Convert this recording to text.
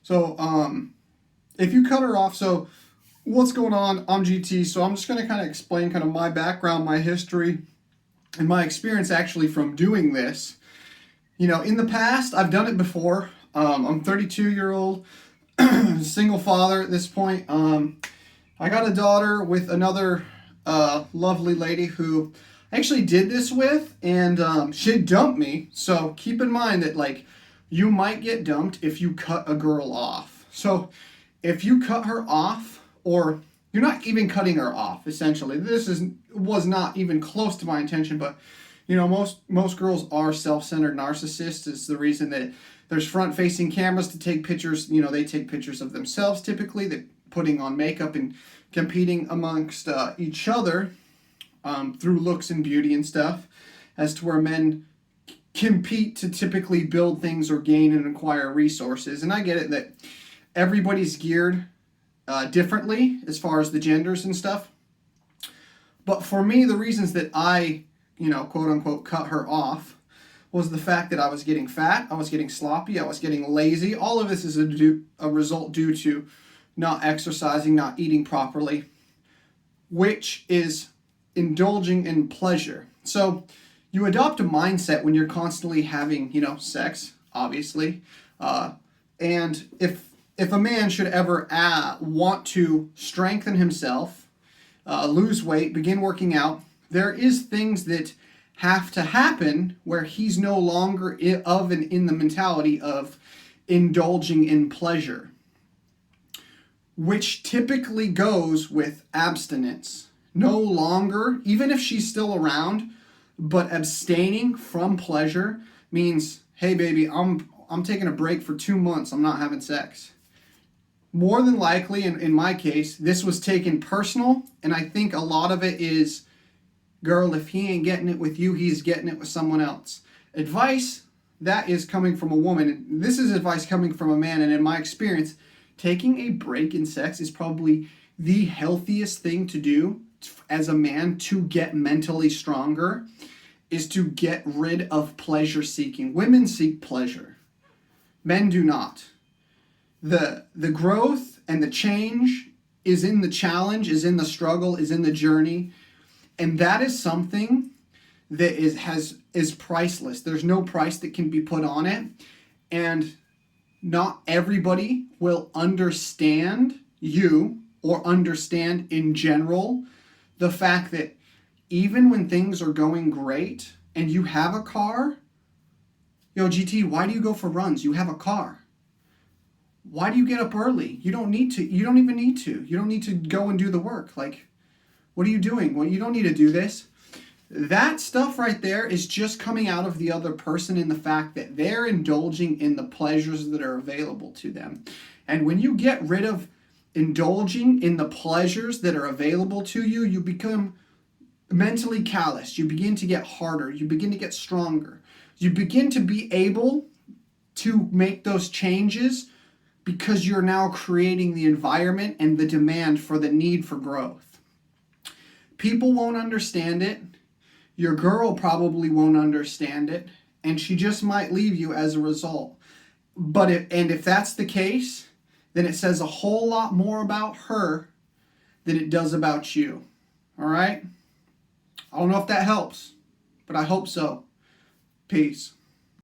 So if you cut her off, so what's going on? I'm GT, so I'm just going to kind of explain kind of my background, my history, and my experience actually from doing this. In the past, I've done it before. I'm 32-year-old, single father at this point. I got a daughter with another lovely lady who I actually did this with, and she dumped me. So keep in mind that, like, you might get dumped if you cut a girl off. So if you cut her off, or you're not even cutting her off, essentially. Was not even close to my intention, but most girls are self-centered narcissists. It's the reason that there's front-facing cameras to take pictures. They take pictures of themselves typically. They're putting on makeup and competing amongst each other through looks and beauty and stuff, as to where men compete to typically build things or gain and acquire resources. And I get it that everybody's geared differently as far as the genders and stuff. But for me, the reasons that I, quote unquote, cut her off was the fact that I was getting fat, I was getting sloppy, I was getting lazy. All of this is a result due to not exercising, not eating properly, which is indulging in pleasure. So you adopt a mindset when you're constantly having, sex, obviously. And if a man should ever want to strengthen himself, lose weight, begin working out, there is things that have to happen where he's no longer in the mentality of indulging in pleasure, which typically goes with abstinence. No longer, even if she's still around, but abstaining from pleasure means, hey baby, I'm taking a break for 2 months. I'm not having sex. More than likely, in my case, this was taken personal, and I think a lot of it is, girl, if he ain't getting it with you, he's getting it with someone else. Advice that is coming from a woman. This is advice coming from a man, and in my experience, taking a break in sex is probably the healthiest thing to do as a man to get mentally stronger, is to get rid of pleasure seeking. Women seek pleasure. Men do not. The growth and the change is in the challenge, is in the struggle, is in the journey. And that is something that is priceless. There's no price that can be put on it. And not everybody will understand you or understand in general the fact that even when things are going great and you have a car, GT, why do you go for runs? You have a car. Why do you get up early? You don't need to. You don't even need to. You don't need to go and do the work. Like, what are you doing? Well, you don't need to do this. That stuff right there is just coming out of the other person in the fact that they're indulging in the pleasures that are available to them. And when you get rid of indulging in the pleasures that are available to you, you become mentally callous. You begin to get harder. You begin to get stronger. You begin to be able to make those changes because you're now creating the environment and the demand for the need for growth. People won't understand it. Your girl probably won't understand it, and she just might leave you as a result. But if that's the case, then it says a whole lot more about her than it does about you. All right? I don't know if that helps, but I hope so. Peace.